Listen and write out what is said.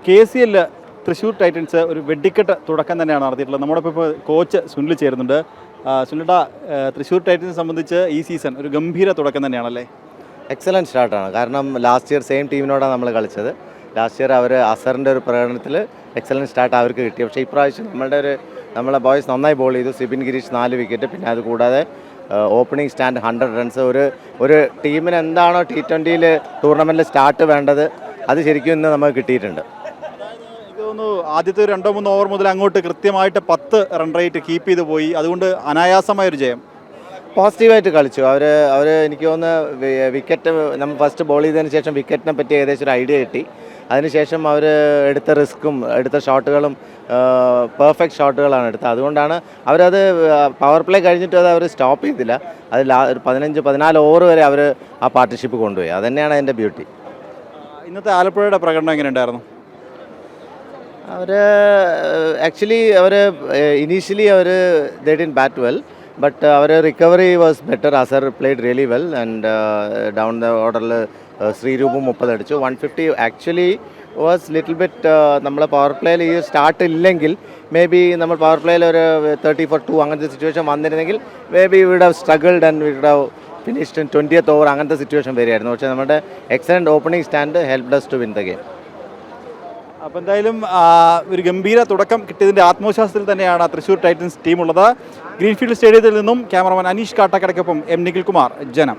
KCL Thrissur Titans ഒരു വെടിക്കെട്ട് തുടക്കം തന്നെയാണ് നടത്തിയിട്ടുള്ളത്. നമ്മുടെ ഇപ്പോൾ കോച്ച് സുനിൽ ചേരുന്നുണ്ട്. സുനിലിൻ്റെ തൃശ്ശൂർ ടൈറ്റൻസിനെ സംബന്ധിച്ച് ഈ സീസൺ ഒരു ഗംഭീര തുടക്കം തന്നെയാണല്ലേ? എക്സലൻറ്റ് സ്റ്റാർട്ടാണ്. കാരണം ലാസ്റ്റ് ഇയർ സെയിം ടീമിനോടാണ് നമ്മൾ കളിച്ചത്. ലാസ്റ്റ് ഇയർ അവർ അസറിൻ്റെ ഒരു പ്രകടനത്തിൽ എക്സലൻറ്റ് സ്റ്റാർട്ട് അവർക്ക് കിട്ടി. പക്ഷേ ഇപ്രാവശ്യം നമ്മളെ ബോയ്സ് നന്നായി ബോൾ ചെയ്തു. സിബിൻ ഗിരീഷ് 4 വിക്കറ്റ്, പിന്നെ അത് കൂടാതെ ഓപ്പണിംഗ് സ്റ്റാൻഡ് 100 റൺസ്. ഒരു ടീമിന് എന്താണോ T20 ടൂർണമെൻറ്റിൽ സ്റ്റാർട്ട് വേണ്ടത് അത് ശരിക്കും ഇന്ന് നമുക്ക് കിട്ടിയിട്ടുണ്ട്. എനിക്ക് തോന്നുന്നു ആദ്യത്തെ 2-3 ഓവർ മുതൽ അങ്ങോട്ട് കൃത്യമായിട്ട് 10 റൺ റേറ്റ് കീപ്പ് ചെയ്ത് പോയി. അതുകൊണ്ട് അനായാസമായൊരു ജയം. പോസിറ്റീവായിട്ട് കളിച്ചു അവർ. എനിക്ക് തോന്നുന്നു വിക്കറ്റ് നമ്മൾ ഫസ്റ്റ് ബോൾ ചെയ്തതിന് ശേഷം വിക്കറ്റിനെ പറ്റി ഏകദേശം ഒരു ഐഡിയ കിട്ടി. അതിനുശേഷം അവർ എടുത്ത റിസ്ക്കും എടുത്ത ഷോട്ടുകളും പെർഫെക്റ്റ് ഷോട്ടുകളാണ് എടുത്തത്. അതുകൊണ്ടാണ് അവരത് പവർ പ്ലേ കഴിഞ്ഞിട്ട് അവർ സ്റ്റോപ്പ് ചെയ്തില്ല. അത് ഒരു 15-14 ഓവർ വരെ അവർ ആ പാർട്ട്ണർഷിപ്പ് കൊണ്ടുപോയി. അതുതന്നെയാണ് അതിൻ്റെ ബ്യൂട്ടി. ഇന്നത്തെ ആലപ്പുഴയുടെ പ്രകടനം എങ്ങനെയുണ്ടായിരുന്നു? Actually initially they didn't bat well, but our recovery was better. Asar played really well, and down the order ശ്രീരൂപം 30 അടിച്ചു. 150 ആക്ച്വലി വാസ് ലിറ്റിൽ ബിറ്റ്. നമ്മൾ പവർ പ്ലേയിൽ ഈ സ്റ്റാർട്ട് ഇല്ലെങ്കിൽ മേ ബി നമ്മൾ പവർ പ്ലേയിൽ ഒരു 30-for-2 അങ്ങനത്തെ സിറ്റുവേഷൻ വന്നിരുന്നെങ്കിൽ maybe would have struggled and would have finished in 20th over അങ്ങനത്തെ സിറ്റുവേഷൻ വരികയായിരുന്നു. പക്ഷേ നമ്മുടെ excellent opening stand helped us to win the game. അപ്പോൾ എന്തായാലും ഒരു ഗംഭീര തുടക്കം കിട്ടിയതിൻ്റെ ആത്മവിശ്വാസത്തിൽ തന്നെയാണ് തൃശ്ശൂർ ടൈറ്റൻസ് ടീമുള്ളത്. ഗ്രീൻഫീൽഡ് സ്റ്റേഡിയത്തിൽ നിന്നും ക്യാമറമാൻ അനീഷ് കാട്ടാക്കടയ്ക്കൊപ്പം M. നിഖിൽകുമാർ, ജനം.